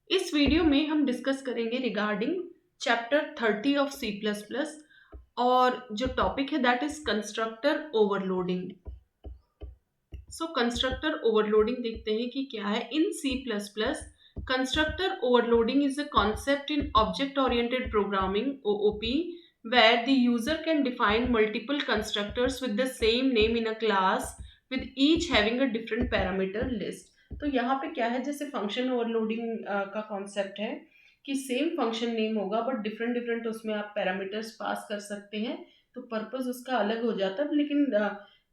इस वीडियो में हम डिस्कस करेंगे रिगार्डिंग चैप्टर 30 ऑफ C++ और जो टॉपिक है that is constructor overloading. So constructor overloading देखते हैं कि क्या है इन C++। Constructor overloading is a concept in object oriented programming OOP where the user can define multiple constructors with the same name in a class with each having a different parameter list। तो यहाँ पे क्या है, जैसे function overloading का concept है कि same function name होगा बट डिफरेंट डिफरेंट उसमें आप पैरामीटर्स पास कर सकते हैं, तो पर्पस उसका अलग हो जाता है लेकिन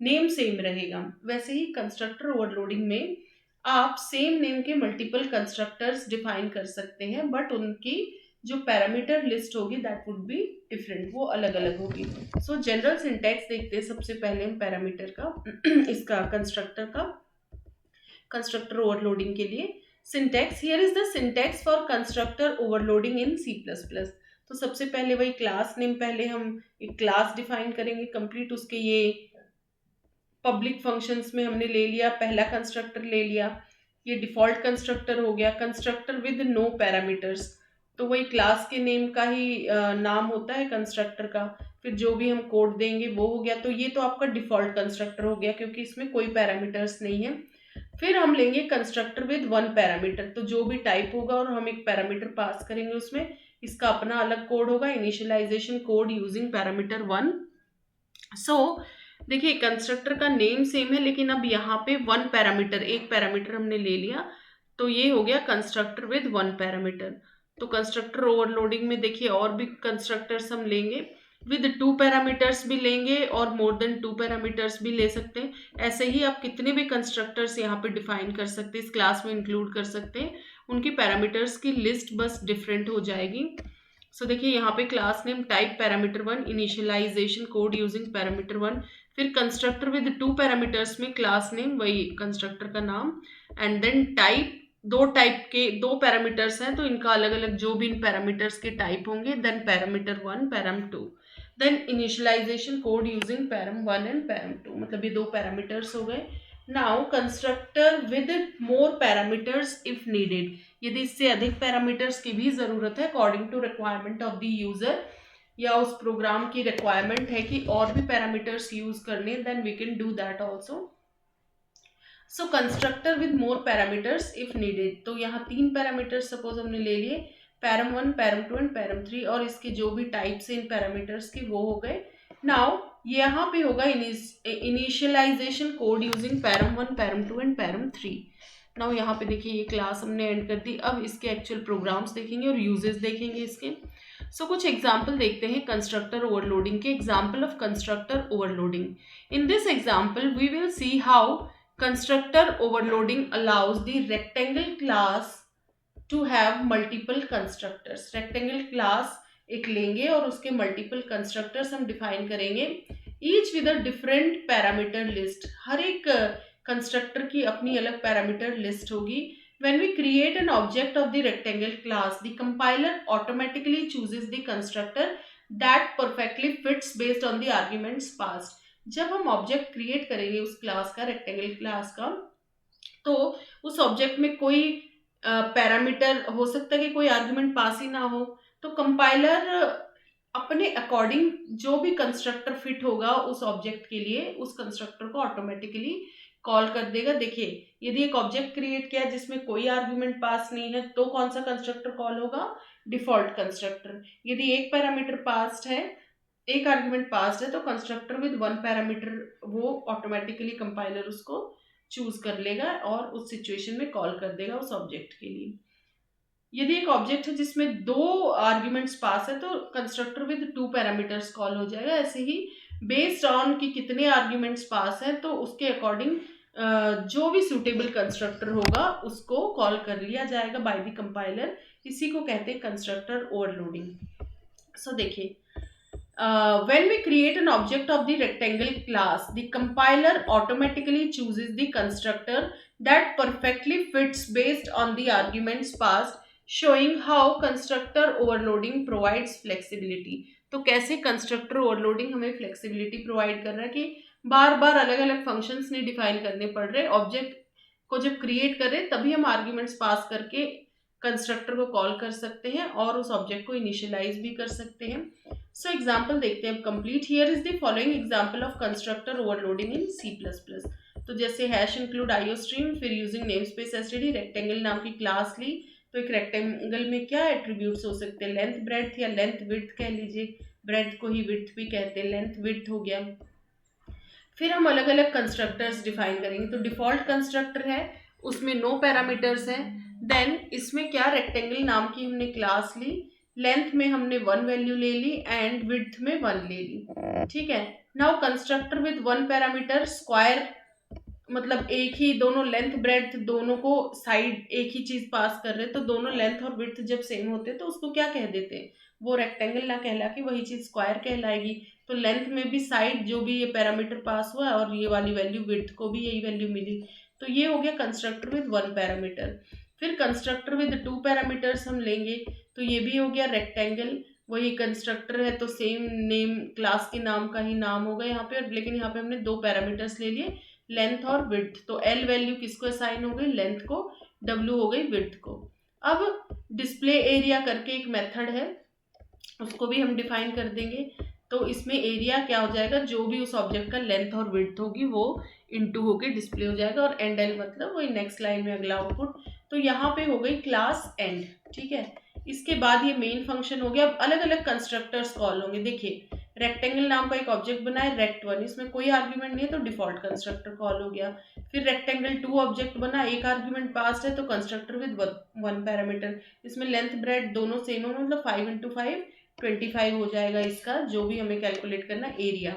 नेम सेम रहेगा। वैसे ही कंस्ट्रक्टर ओवरलोडिंग में आप सेम नेम के मल्टीपल कंस्ट्रक्टर्स डिफाइन कर सकते हैं बट उनकी जो पैरामीटर लिस्ट होगी दैट वुड बी डिफरेंट, वो अलग अलग होगी। सो जनरल सिंटैक्स देखते हैं सबसे पहले हम पैरामीटर का इसका कंस्ट्रक्टर का कंस्ट्रक्टर ओवरलोडिंग के लिए syntax. Here is the syntax for constructor overloading in C++। तो सबसे पहले वही क्लास नेम, पहले हम एक क्लास डिफाइन करेंगे कंप्लीट, उसके ये पब्लिक फंक्शंस में हमने ले लिया, पहला कंस्ट्रक्टर ले लिया, ये डिफॉल्ट कंस्ट्रक्टर हो गया। कंस्ट्रक्टर विद नो पैरामीटर्स, तो वही क्लास के नेम का ही नाम होता है कंस्ट्रक्टर का, फिर जो भी हम कोड देंगे वो हो गया। तो ये तो आपका डिफॉल्ट कंस्ट्रक्टर हो गया क्योंकि इसमें कोई पैरामीटर्स नहीं है। फिर हम लेंगे कंस्ट्रक्टर विद वन पैरामीटर, तो जो भी टाइप होगा और हम एक पैरामीटर पास करेंगे उसमें, इसका अपना अलग कोड होगा, इनिशियलाइजेशन कोड यूजिंग पैरामीटर 1। सो देखिए कंस्ट्रक्टर का नेम सेम है लेकिन अब यहाँ पे वन पैरामीटर, एक पैरामीटर हमने ले लिया, तो ये हो गया कंस्ट्रक्टर विद वन पैरामीटर। तो कंस्ट्रक्टर ओवरलोडिंग में देखिए और भी कंस्ट्रक्टर्स हम लेंगे, विद टू पैरामीटर्स भी लेंगे और मोर देन टू पैरामीटर्स भी ले सकते हैं। ऐसे ही आप कितने भी कंस्ट्रक्टर्स यहाँ पे डिफाइन कर सकते हैं, इस क्लास में इंक्लूड कर सकते हैं, उनकी पैरामीटर्स की लिस्ट बस डिफरेंट हो जाएगी। सो देखिए यहाँ पे class name, type parameter 1, initialization code using parameter 1, फिर कंस्ट्रक्टर विद टू पैरामीटर्स में क्लास नेम वही कंस्ट्रक्टर का नाम, एंड देन टाइप, दो टाइप के दो पैरामीटर्स हैं तो इनका अलग अलग जो भी इन पैरामीटर्स के टाइप होंगे, then parameter 1 param 2, then initialization code using param 1 and param 2, मतलब ये दो पैरामीटर्स हो गए। Now constructor with more parameters if needed, यदि इससे अधिक पैरामीटर्स की भी जरूरत है according to requirement of the user, या उस प्रोग्राम की रिक्वायरमेंट है कि और भी पैरामीटर्स यूज करने, then we can do that also. So constructor with more parameters if needed, तो यहाँ तीन पैरामीटर्स सपोज हमने ले लिए, पैरम 1 पैरम 2 एंड पैरम 3, और इसके जो भी टाइप्स इन पैरामीटर्स के वो हो गए। नाउ यहाँ पे होगा initialization code using param 1 param 2 and param 3। Now यहाँ पे देखिए ये क्लास हमने एंड कर दी, अब इसके एक्चुअल प्रोग्राम्स देखेंगे और यूजेस देखेंगे इसके। सो कुछ एग्जाम्पल देखते हैं कंस्ट्रक्टर ओवरलोडिंग के। Example of constructor overloading, in this example we will see how constructor overloading allows the rectangle class to have multiple constructors। rectangle class एक लेंगे और उसके multiple constructors हम define करेंगे, each with a different parameter list। हर एक constructor की अपनी अलग parameter list होगी। when we create an object of the rectangle class, the compiler automatically chooses the constructor that perfectly fits based on the arguments passed। जब हम object create करेंगे उस class का, रेक्टेंगल क्लास का, तो उस ऑब्जेक्ट में कोई पैरामीटर हो सकता है कि कोई आर्गुमेंट पास ही ना हो, तो कंपाइलर अपने अकॉर्डिंग जो भी कंस्ट्रक्टर फिट होगा उस ऑब्जेक्ट के लिए, उस कंस्ट्रक्टर को ऑटोमेटिकली कॉल कर देगा। देखिए यदि एक ऑब्जेक्ट क्रिएट किया जिसमें कोई आर्गुमेंट पास नहीं है तो कौन सा कंस्ट्रक्टर कॉल होगा, डिफॉल्ट कंस्ट्रक्टर। यदि एक पैरामीटर पास्ड है, एक आर्गुमेंट पास्ड है, तो कंस्ट्रक्टर विद वन पैरामीटर वो ऑटोमेटिकली कंपाइलर उसको चूज कर लेगा और उस सिचुएशन में कॉल कर देगा उस ऑब्जेक्ट के लिए। यदि एक ऑब्जेक्ट है जिसमें दो आर्ग्यूमेंट्स पास है तो constructor with two parameters call हो जाएगा। ऐसे ही बेस्ड ऑन कि कितने आर्ग्यूमेंट्स पास हैं तो उसके अकॉर्डिंग जो भी सुटेबल कंस्ट्रक्टर होगा उसको कॉल कर लिया जाएगा बाय द कंपाइलर। इसी को कहते हैं कंस्ट्रक्टर ओवरलोडिंग। सो देखिए when we create an object of the rectangle class, the compiler automatically chooses the constructor that perfectly fits based on the arguments passed, showing how constructor overloading provides flexibility। तो कैसे constructor overloading हमें flexibility provide कर रहा है कि बार बार अलग अलग functions नहीं डिफाइन करने पड़ रहे, ऑब्जेक्ट को जब क्रिएट कर रहे तभी हम आर्ग्यूमेंट्स पास करके कंस्ट्रक्टर को कॉल कर सकते हैं और उस ऑब्जेक्ट को इनिशियलाइज भी कर सकते हैं। सो एग्जाम्पल देखते हैं। Complete here is the following example of constructor overloading in C++। तो जैसे हैश इंक्लूड आईओ स्ट्रीम, फिर using name space STD, rectangle नाम की क्लास ली। तो एक रेक्टेंगल में क्या एट्रीब्यूट्स हो सकते हैं, लेंथ ब्रेड्थ या लेंथ विड्थ कह लीजिए, ब्रेड्थ को ही विड्थ भी कहते हैं, लेंथ विड्थ हो गया। फिर हम अलग अलग कंस्ट्रक्टर्स डिफाइन करेंगे। तो डिफॉल्ट कंस्ट्रक्टर है, उसमें नो पैरामीटर्स हैं। देन इसमें क्या, रेक्टेंगल नाम की हमने क्लास ली, लेंथ में हमने 1 वैल्यू ले ली एंड विड्थ में 1 ले ली, ठीक है। Now constructor with 1 parameter, square मतलब एक ही, दोनों लेंथ ब्रेड्थ दोनों को साइड एक ही चीज पास कर रहे हैं, तो दोनों लेंथ और विड्थ जब सेम होते हैं तो उसको क्या कह देते हैं, वो रेक्टेंगल ना कहला के वही चीज स्क्वायर कहलाएगी। तो लेंथ में भी साइड जो भी ये पैरामीटर पास हुआ और ये वाली वैल्यू विड्थ को भी यही वैल्यू मिली। तो ये हो गया कंस्ट्रक्टर विद 1 पैरामीटर। फिर कंस्ट्रक्टर विद 2 पैरामीटर्स हम लेंगे, तो ये भी हो गया रेक्टेंगल, वही कंस्ट्रक्टर है तो सेम नेम क्लास के नाम का ही नाम होगा यहाँ पे, लेकिन यहाँ पे हमने 2 पैरामीटर्स ले लिए, लेंथ और विड्थ। तो एल वैल्यू किसको असाइन हो गई, लेंथ को, डब्ल्यू हो गई विड्थ को। अब डिस्प्ले एरिया करके एक मेथड है, उसको भी हम डिफाइन कर देंगे। तो इसमें एरिया क्या हो जाएगा, जो भी उस ऑब्जेक्ट का लेंथ और विड्थ होगी वो इनटू होके डिस्प्ले हो जाएगा, और एंड एल मतलब वही नेक्स्ट लाइन में अगला आउटपुट। तो यहाँ पे हो गई क्लास एंड, ठीक है। इसके बाद ये मेन फंक्शन हो गया। अब अलग अलग कंस्ट्रक्टर्स कॉल होंगे। देखिए रेक्टेंगल नाम का एक ऑब्जेक्ट बना है रेक्ट1, इसमें कोई आर्ग्यूमेंट नहीं है तो डिफॉल्ट कंस्ट्रक्टर कॉल हो गया। फिर रेक्टेंगल 2 ऑब्जेक्ट बना, एक आर्ग्यूमेंट पास है तो कंस्ट्रक्टर विद 1 पैरामीटर, इसमें लेंथ ब्रेड दोनों सेम है, मतलब 5 इंटू 5 25 हो जाएगा इसका, जो भी हमें कैलकुलेट करना। एरिया,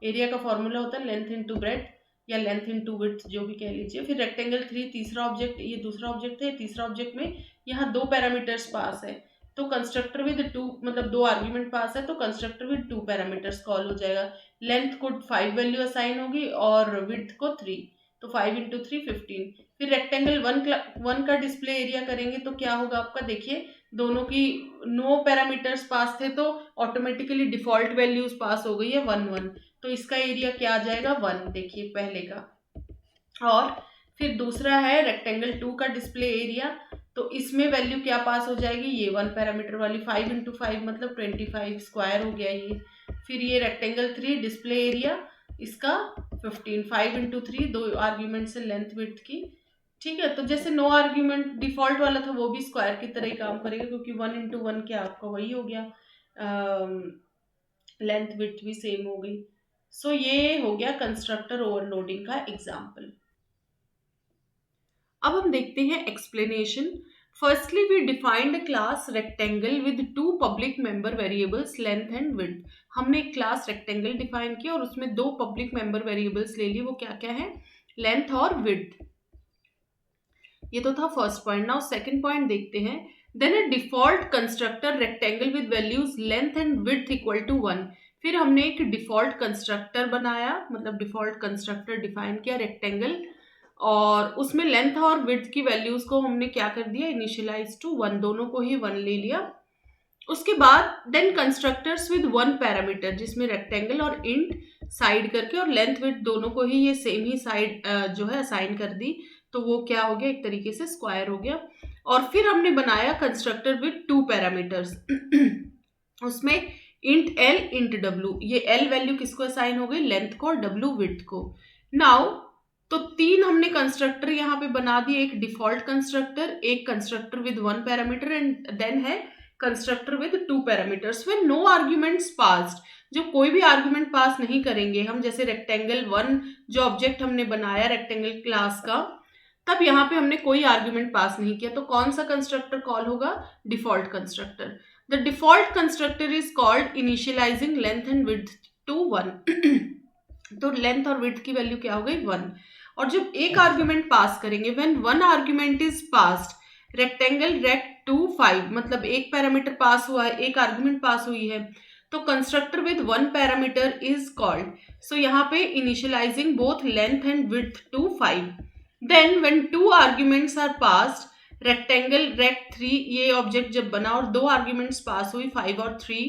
एरिया का फॉर्मूला होता है लेंथ इंटू ब्रेड या लेंथ इंटू विड्थ, जो भी कह लीजिए। फिर रेक्टेंगल 3 तीसरा ऑब्जेक्ट, ये दूसरा ऑब्जेक्ट है, तीसरा ऑब्जेक्ट में यहाँ 2 पैरामीटर्स पास है, तो कंस्ट्रक्टर विद 2 मतलब 2 आर्ग्यूमेंट पास है तो कंस्ट्रक्टर विद 2 पैरामीटर्स कॉल हो जाएगा। लेंथ को 5 वैल्यू असाइन होगी और विड्थ को 3, तो 5 इंटू 3 15। फिर रेक्टेंगल 1 का डिस्प्ले एरिया करेंगे तो क्या होगा आपका, देखिए दोनों की नो पैरामीटर्स पास थे तो ऑटोमेटिकली डिफॉल्ट वैल्यूज पास हो गई है 1 1, तो इसका एरिया क्या आ जाएगा 1, देखिए पहले का। और फिर दूसरा है रेक्टेंगल 2 का डिस्प्ले एरिया, तो इसमें वैल्यू क्या पास हो जाएगी, ये 1 पैरामीटर वाली 5 इंटू 5 मतलब 25 स्क्वायर हो गया ये। फिर ये रेक्टेंगल 3 डिस्प्ले एरिया, इसका 15, 5 इंटू 3 2 आर्ग्यूमेंट से लेंथ विड्थ की, ठीक है। तो जैसे नो आर्ग्यूमेंट डिफॉल्ट वाला था वो भी स्क्वायर की तरह ही काम करेगा, क्योंकि 1 इंटू 1 क्या आपका वही हो गया, लेंथ विड्थ भी सेम हो गई। सो ये हो गया कंस्ट्रक्टर ओवरलोडिंग का एग्जाम्पल। अब हम देखते हैं explanation. Firstly we defined a class rectangle with 2 public member variables length and width. हमने एक क्लास रेक्टेंगल डिफाइन किया और उसमें 2 पब्लिक मेंबर वेरिएबल्स ले लिए, वो क्या क्या है, लेंथ और विड्थ। ये तो था first point. Now second point देखते हैं। Then a default constructor rectangle with values length and width equal to 1। फिर हमने एक डिफॉल्ट कंस्ट्रक्टर बनाया, मतलब डिफॉल्ट कंस्ट्रक्टर डिफाइन किया रेक्टेंगल, और उसमें लेंथ और विड्थ की वैल्यूज को हमने क्या कर दिया, इनिशियलाइज टू 1, दोनों को ही 1 ले लिया। उसके बाद देन कंस्ट्रक्टर्स विद 1 पैरामीटर, जिसमें रेक्टेंगल और इंट साइड करके और लेंथ विड्थ दोनों को ही ये सेम ही साइड जो है असाइन कर दी, तो वो क्या हो गया, एक तरीके से स्क्वायर हो गया। और फिर हमने बनाया कंस्ट्रक्टर विद 2 पैरामीटर्स उसमें इंट एल इंट डब्ल्यू, ये एल वैल्यू किसको असाइन हो गई, लेंथ को, और डब्ल्यू विड्थ को। नाउ तो 3 हमने कंस्ट्रक्टर यहाँ पे बना दिए, एक डिफॉल्ट कंस्ट्रक्टर, एक constructor with 1 parameter and then है constructor with 2 parameters when no arguments passed. जो कोई भी आर्ग्यूमेंट पास नहीं करेंगे हम, जैसे रेक्टेंगल 1 जो ऑब्जेक्ट हमने बनाया रेक्टेंगल क्लास का, तब यहाँ पे हमने कोई आर्ग्यूमेंट पास नहीं किया, तो कौन सा कंस्ट्रक्टर कॉल होगा, default constructor. The default constructor is called initializing length and width to 1 तो लेंथ और विड्थ की वैल्यू क्या हो गई 1। और जब एक आर्ग्यूमेंट पास करेंगे, when 1 argument is passed, rectangle rect 2 5 मतलब एक पैरामीटर पास हुआ है, एक आर्ग्यूमेंट पास हुई है, तो constructor with 1 parameter is called. So यहाँ पे initialising both length and width to 5। Then when 2 arguments are passed, rectangle rect 3 ये ऑब्जेक्ट जब बना और 2 arguments पास हुई 5 और 3,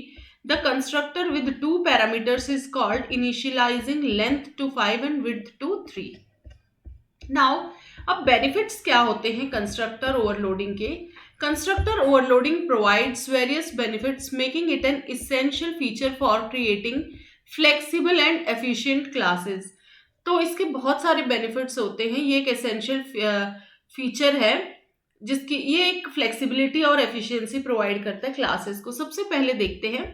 the constructor with 2 parameters is called initializing length to 5 and width to 3. Now अब benefits क्या होते हैं कंस्ट्रक्टर ओवरलोडिंग के। Constructor overloading provides various benefits, making it an essential feature for creating flexible and efficient classes. तो इसके बहुत सारे benefits होते हैं, ये एक एसेंशियल फीचर है जिसकी ये एक फ्लेक्सिबिलिटी और एफिशिएंसी प्रोवाइड करता है क्लासेस को। सबसे पहले देखते हैं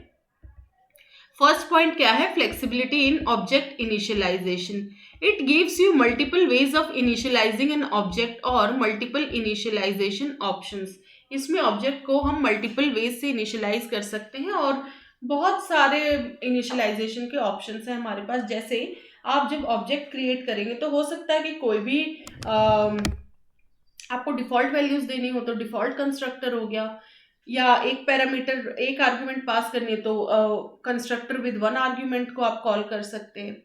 फर्स्ट पॉइंट क्या है, flexibility in object initialization. It gives you multiple ways of initializing an object और मल्टीपल इनिशियलाइजेशन ऑप्शंस। इसमें ऑब्जेक्ट को हम मल्टीपल वेज से इनिशियलाइज कर सकते हैं और बहुत सारे इनिशियलाइजेशन के ऑप्शंस हैं हमारे पास। जैसे आप जब ऑब्जेक्ट क्रिएट करेंगे तो हो सकता है कि कोई भी आपको डिफॉल्ट वैल्यूज देनी हो तो डिफॉल्ट कंस्ट्रक्टर हो गया, या एक पैरामीटर एक आर्ग्यूमेंट पास करनी है तो कंस्ट्रक्टर विद वन आर्ग्यूमेंट को आप कॉल कर सकते हैं।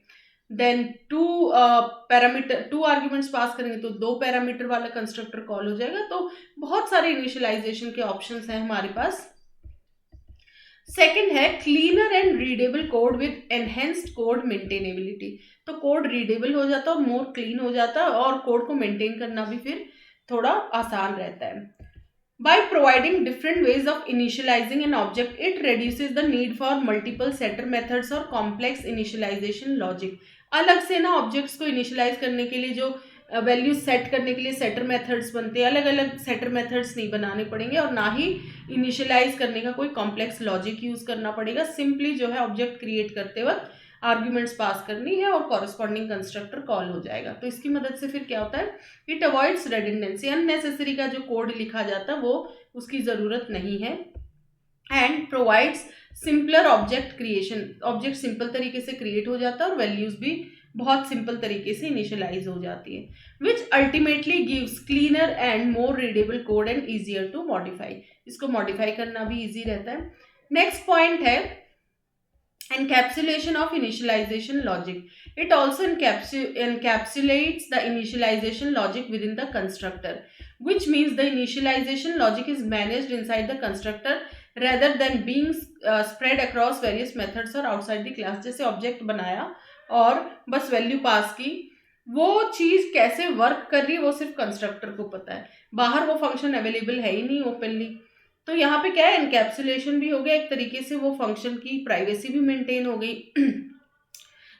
देन टू आर्ग्यूमेंट्स पास करेंगे तो 2 पैरामीटर वाला कंस्ट्रक्टर कॉल हो जाएगा। तो बहुत सारे इनिशियलाइजेशन के ऑप्शंस हैं हमारे पास। सेकंड है cleaner and readable code with enhanced code maintainability. तो कोड रीडेबल हो जाता है और मोर क्लीन हो जाता है और कोड को मेंटेन करना भी फिर थोड़ा आसान रहता है। By providing different ways of initializing an object, it reduces the need for multiple setter methods or complex initialization logic. अलग से ना ऑब्जेक्ट्स को इनिशियलाइज करने के लिए जो वैल्यूज सेट करने के लिए सेटर मेथड्स बनते हैं, अलग अलग सेटर मेथड्स नहीं बनाने पड़ेंगे और ना ही इनिशियलाइज करने का कोई कॉम्प्लेक्स लॉजिक यूज करना पड़ेगा। सिंपली जो है ऑब्जेक्ट क्रिएट करते वक्त आर्ग्यूमेंट्स पास करनी है और कॉरस्पॉन्डिंग कंस्ट्रक्टर कॉल हो जाएगा। तो इसकी मदद से फिर क्या होता है, इट अवॉइड्स रेडंडेंसी, अननेसेसरी का जो कोड लिखा जाता है वो उसकी ज़रूरत नहीं है। And provides simpler object creation, object simple तरीके से क्रिएट हो जाता है और वैल्यूज भी बहुत सिंपल तरीके से इनिशियलाइज हो जाती है, which ultimately gives cleaner and more readable code and easier to modify. इसको मॉडिफाई करना भी ईजी रहता है। नेक्स्ट पॉइंट है encapsulation of initialization logic. It also encapsulates the initialization logic within the constructor, which means the initialization logic is managed inside the constructor rather than being spread across various methods or outside the class. जैसे object बनाया और बस value pass की, वो चीज़ कैसे work कर रही है वो सिर्फ कंस्ट्रक्टर को पता है, बाहर वो फंक्शन अवेलेबल है ही नहीं ओपनली। तो यहाँ पे क्या है, एनकैप्सुलेशन भी हो गया एक तरीके से, वो फंक्शन की प्राइवेसी भी मेंटेन हो गई।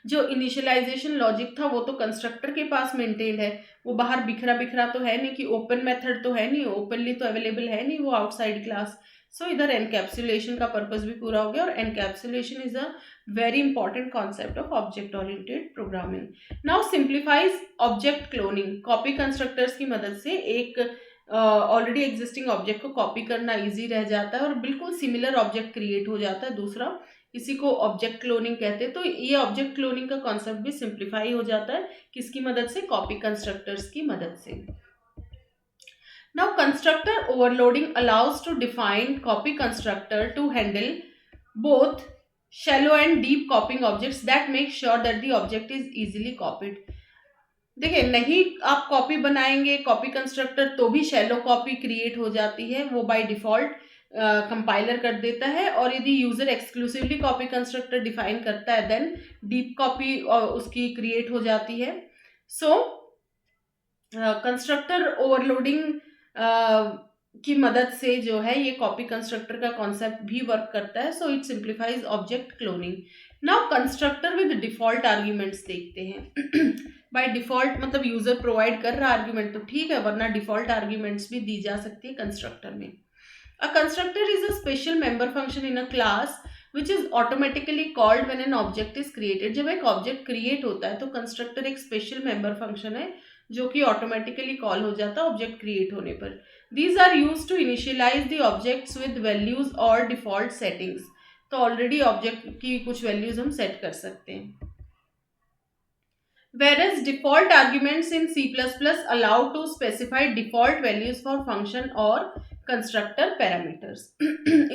जो इनिशियलाइजेशन लॉजिक था वो तो कंस्ट्रक्टर के पास मेंटेन है, वो बाहर बिखरा बिखरा तो है नहीं कि ओपन मेथड तो है नहीं, ओपनली तो अवेलेबल है नहीं वो आउटसाइड क्लास। सो इधर एनकैप्सुलेशन का पर्पस भी पूरा हो गया। और encapsulation is a very important concept of object oriented programming. Now simplifies object cloning. Copy constructors की मदद से एक ऑलरेडी एग्जिस्टिंग ऑब्जेक्ट को कॉपी करना इजी रह जाता है और बिल्कुल सिमिलर ऑब्जेक्ट क्रिएट हो जाता है दूसरा, इसी को ऑब्जेक्ट क्लोनिंग कहते हैं। तो ये ऑब्जेक्ट क्लोनिंग का कॉन्सेप्ट भी सिंप्लीफाई हो जाता है, किसकी मदद से, कॉपी कंस्ट्रक्टर्स की मदद से। Now constructor overloading allows to define copy constructor to handle both shallow and deep copying objects that make sure that the object is easily copied. देखिए, नहीं आप कॉपी बनाएंगे कॉपी कंस्ट्रक्टर तो भी शैलो कॉपी क्रिएट हो जाती है, वो बाय डिफॉल्ट कंपाइलर कर देता है। और यदि user exclusively copy constructor define करता है देन डीप कॉपी उसकी क्रिएट हो जाती है। सो कंस्ट्रक्टर ओवरलोडिंग की मदद से जो है ये कॉपी कंस्ट्रक्टर का कॉन्सेप्ट भी वर्क करता है। So it simplifies object cloning. Now constructor with default arguments देखते हैं। बाय डिफॉल्ट मतलब यूजर प्रोवाइड कर रहा आर्ग्यूमेंट तो ठीक है, वरना डिफॉल्ट आर्ग्यूमेंट्स भी दी जा सकती है कंस्ट्रक्टर में। अ constructor is a special member function in a class which is automatically called when an object is created. जब एक ऑब्जेक्ट क्रिएट होता है तो कंस्ट्रक्टर एक स्पेशल मेंबर फंक्शन है जो कि ऑटोमेटिकली कॉल हो जाता है ऑब्जेक्ट क्रिएट होने पर। These are used to initialize the objects with values और डिफॉल्ट सेटिंग्स। तो ऑलरेडी ऑब्जेक्ट की कुछ वैल्यूज हम सेट कर सकते हैं। Whereas default arguments in C++ allow to specify default values for function or constructor parameters.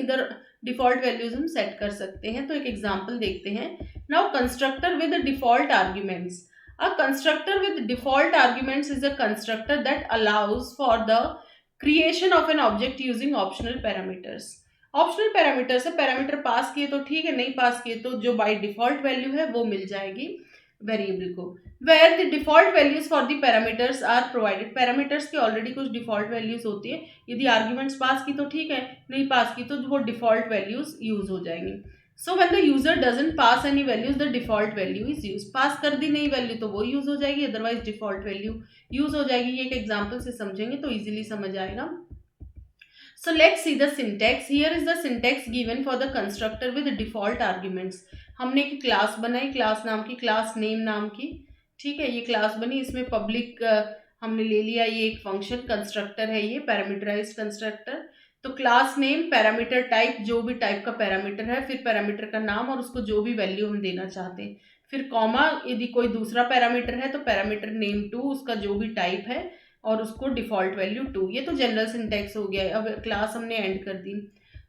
इधर default values हम set कर सकते हैं। तो एक example देखते हैं। Now constructor with default arguments. A constructor with default arguments is a constructor that allows for the creation of an object using optional parameters. Optional parameter से पैरामीटर पास किए तो ठीक है, नहीं पास किए तो जो बाय डिफॉल्ट वैल्यू है वो मिल जाएगी। वेरिएबल को, where the default values for the parameters are provided. Parameters की ऑलरेडी कुछ डिफॉल्ट वैल्यूज होती है, यदि आर्ग्यूमेंट्स पास की तो ठीक है, नहीं पास की तो वो डिफॉल्ट वैल्यूज यूज हो जाएंगी। So when the user doesn't pass any values the default value is use. Pass कर दी नई वैल्यू तो वो यूज हो जाएगी, अदरवाइज डिफॉल्ट वैल्यू यूज हो जाएगी। ये एक एग्जाम्पल से समझेंगे तो इजिली समझ आएगा। So let's see the syntax. Here is the syntax given for the constructor with default arguments. हमने एक क्लास बनाई, क्लास नाम की, क्लास नेम नाम की, ठीक है, ये क्लास बनी, इसमें पब्लिक हमने ले लिया, ये एक फंक्शन कंस्ट्रक्टर है, ये पैरामीटराइज्ड कंस्ट्रक्टर। तो क्लास नेम, पैरामीटर टाइप, जो भी टाइप का पैरामीटर है, फिर पैरामीटर का नाम और उसको जो भी वैल्यू हम देना चाहते हैं, फिर कॉमा, यदि कोई दूसरा पैरामीटर है तो पैरामीटर नेम 2, उसका जो भी टाइप है और उसको डिफॉल्ट वैल्यू 2। ये तो जनरल सिंटैक्स हो गया। अब क्लास हमने एंड कर दी।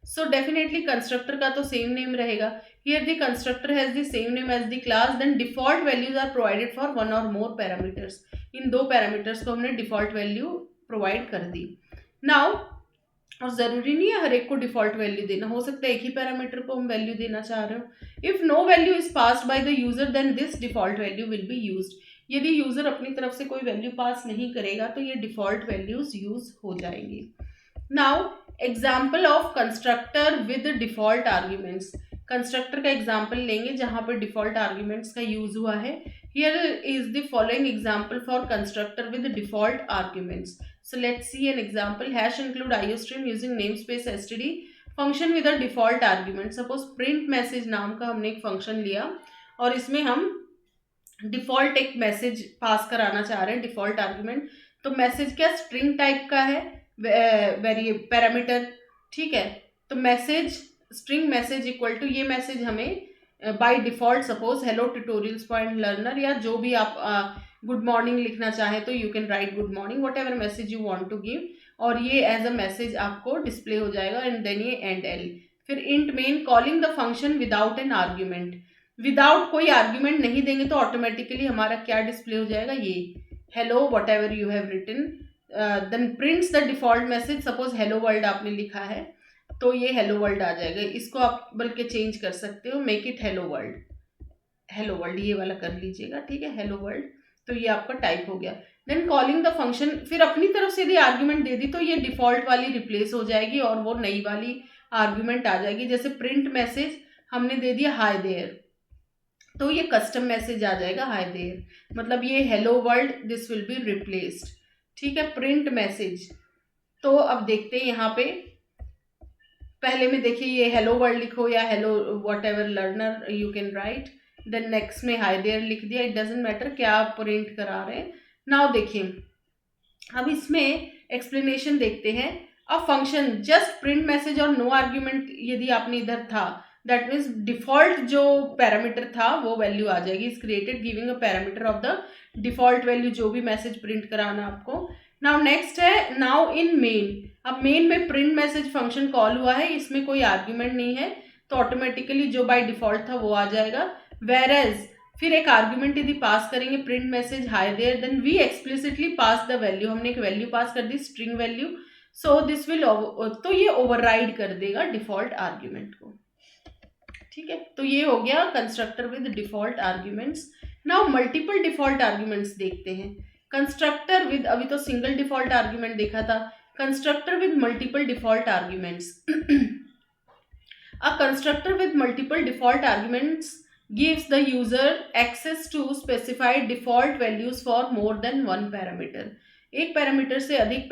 सो डेफिनेटली कंस्ट्रक्टर का तो सेम नेम रहेगा। Here the constructor has the same name as the class, then default values are provided for one और मोर पैरामीटर्स। इन दो पैरामीटर्स को हमने डिफॉल्ट वैल्यू प्रोवाइड कर दी। नाउ, और ज़रूरी नहीं है हर एक को डिफॉल्ट वैल्यू देना, हो सकता है एक ही पैरामीटर को हम वैल्यू देना चाह रहे हो। If no value is passed by the user then this default value will be used. यदि यूजर अपनी तरफ से कोई वैल्यू पास नहीं करेगा तो ये डिफॉल्ट वैल्यूज यूज हो जाएंगी। Now example of constructor with default arguments. Constructor का एग्जाम्पल लेंगे जहां पर डिफॉल्ट आर्ग्यूमेंट्स का यूज हुआ है। Here is the following example for constructor with default arguments. So let's see an example. Hash include IOStream using namespace std function with a default argument. Suppose print message नाम का हमने एक function लिया और इसमें हम डिफॉल्ट एक message pass कराना चाह रहे हैं, डिफॉल्ट आर्ग्यूमेंट। तो मैसेज क्या स्ट्रिंग टाइप का है, वेरी पैरामीटर, ठीक है। तो message string message equal to, ये मैसेज हमें by default suppose hello tutorials point learner, या जो भी आप गुड मॉर्निंग लिखना चाहें तो you can write good morning, whatever message you want to give, और ये एज अ मैसेज आपको डिस्प्ले हो जाएगा। एंड देन ये एंड एल, फिर int main calling the function without an argument. Without कोई आर्ग्यूमेंट नहीं देंगे तो ऑटोमेटिकली हमारा क्या डिस्प्ले हो जाएगा, ये hello whatever you have written, then prints the default message. Suppose hello world आपने लिखा है तो ये हेलो वर्ल्ड आ जाएगा। इसको आप बल्कि चेंज कर सकते हो, make it hello world, hello world ये वाला कर लीजिएगा, ठीक है, हेलो वर्ल्ड। तो ये आपका टाइप हो गया। देन कॉलिंग द फंक्शन, फिर अपनी तरफ से यदि आर्ग्यूमेंट दे दी तो ये डिफॉल्ट वाली रिप्लेस हो जाएगी और वो नई वाली आर्ग्यूमेंट आ जाएगी। जैसे प्रिंट मैसेज हमने दे दिया हाय देयर, तो ये कस्टम मैसेज आ जाएगा हाय देयर, मतलब ये hello world this will be replaced, ठीक है। प्रिंट मैसेज, तो अब देखते हैं यहाँ पे, पहले में देखिए ये हेलो वर्ल्ड लिखो या hello whatever learner you can write, then next में हाई देयर लिख दिया, इट डजेंट मैटर क्या आप प्रिंट करा रहे हैं। नाउ देखिए, अब इसमें एक्सप्लेनेशन देखते हैं। अब फंक्शन जस्ट प्रिंट मैसेज और नो आर्ग्यूमेंट यदि आपने इधर था, दैट मीन्स डिफॉल्ट जो पैरामीटर था वो वैल्यू आ जाएगी। Is created giving a parameter of the default value, जो भी मैसेज प्रिंट कराना आपको। नाउ नेक्स्ट है नाउ इन मेन। अब मेन में प्रिंट मैसेज फंक्शन कॉल हुआ है, इसमें कोई आर्ग्यूमेंट नहीं है तो ऑटोमेटिकली जो बाय डिफॉल्ट था वो आ जाएगा। वेरएज फिर एक आर्ग्यूमेंट यदि पास करेंगे print message hi there, then we explicitly pass the value, हमने एक वैल्यू पास कर दी string value, so this will, तो ये ओवरराइड कर देगा डिफॉल्ट आर्ग्यूमेंट को, ठीक है। तो ये हो गया constructor with default arguments. Now multiple default arguments देखते हैं। कंस्ट्रक्टर विद, अभी तो सिंगल डिफॉल्ट आर्ग्यूमेंट देखा था, constructor with multiple default arguments. A constructor with multiple default arguments gives the user access to specify default values for more than one parameter. एक parameter से अधिक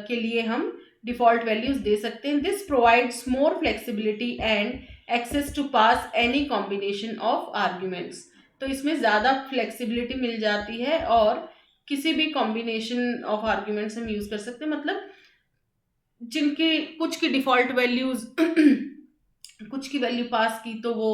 के लिए हम डिफॉल्ट वैल्यूज दे सकते हैं। This provides more flexibility and access to pass any combination of arguments. तो इसमें ज़्यादा फ्लेक्सिबिलिटी मिल जाती है और किसी भी कॉम्बिनेशन ऑफ आर्ग्यूमेंट्स हम यूज़ कर सकते हैं, मतलब जिनकी कुछ की डिफॉल्ट वैल्यूज कुछ की वैल्यू पास की तो वो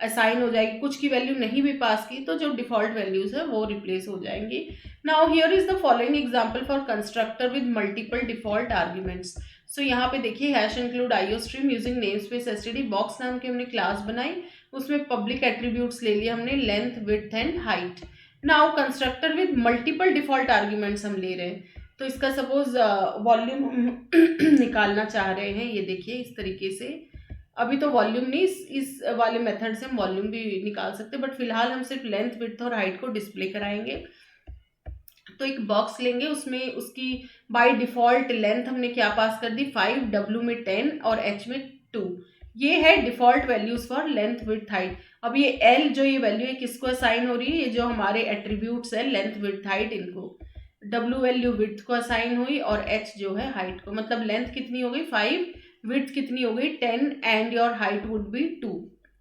असाइन हो जाएगी, कुछ की वैल्यू नहीं भी पास की तो जो डिफॉल्ट वैल्यूज है वो रिप्लेस हो जाएंगी। Now here is the following example for constructor with multiple default arguments. So यहाँ पे देखिए hash include iostream using name space STD, box नाम की हमने क्लास बनाई, उसमें पब्लिक एट्रीब्यूट्स ले लिया हमने, length width and height. Now constructor with multiple default arguments हम ले रहे हैं, तो इसका सपोज वॉल्यूम निकालना चाह रहे हैं, ये देखिए इस तरीके से अभी तो वॉल्यूम नहीं, इस वाले मेथड से हम वॉल्यूम भी निकाल सकते, बट फिलहाल हम सिर्फ लेंथ, विड्थ और हाइट को डिस्प्ले कराएंगे। तो एक बॉक्स लेंगे, उसमें उसकी बाय डिफॉल्ट लेंथ हमने क्या पास कर दी 5, डब्ल्यू में 10 और एच में 2। ये है default values for length, width, height. अब ये एल जो ये वैल्यू है किसको असाइन हो रही है, ये जो हमारे एट्रीब्यूट्स है लेंथ, विड्थ, हाइट, इनको। डब्ल्यू वैल्यू विड्थ को असाइन हुई और एच जो है हाइट को। मतलब लेंथ कितनी हो गई 5, विड्थ कितनी हो गई 10 and your height would be 2।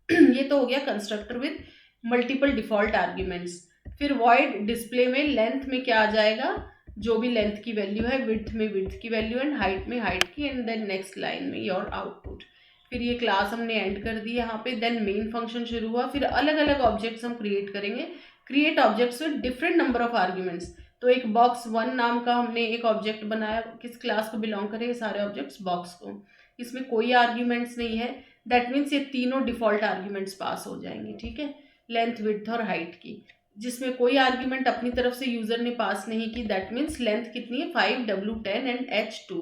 ये तो हो गया constructor with multiple default arguments. फिर वॉइड डिस्प्ले में लेंथ में क्या आ जाएगा, जो भी लेंथ की वैल्यू है, विड्थ में विड्थ की वैल्यू एंड हाइट में हाइट की, एंड देन नेक्स्ट लाइन में योर आउटपुट। फिर ये क्लास हमने एंड कर दी यहाँ पे। देन मेन फंक्शन शुरू हुआ। फिर अलग अलग ऑब्जेक्ट्स हम क्रिएट करेंगे। Create objects with different number of arguments. तो एक बॉक्स 1 नाम का हमने एक ऑब्जेक्ट बनाया, किस क्लास को बिलोंग करेंगे सारे ऑब्जेक्ट्स, बॉक्स को। इसमें कोई आर्ग्यूमेंट्स नहीं है, दैट मीन्स ये तीनों डिफॉल्ट आर्ग्यूमेंट्स पास हो जाएंगे, ठीक है, लेंथ, विड्थ और हाइट की। जिसमें कोई आर्ग्यूमेंट अपनी तरफ से यूजर ने पास नहीं की, दैट मीन्स लेंथ कितनी है 5, डब्ल्यू 10 एंड एच 2।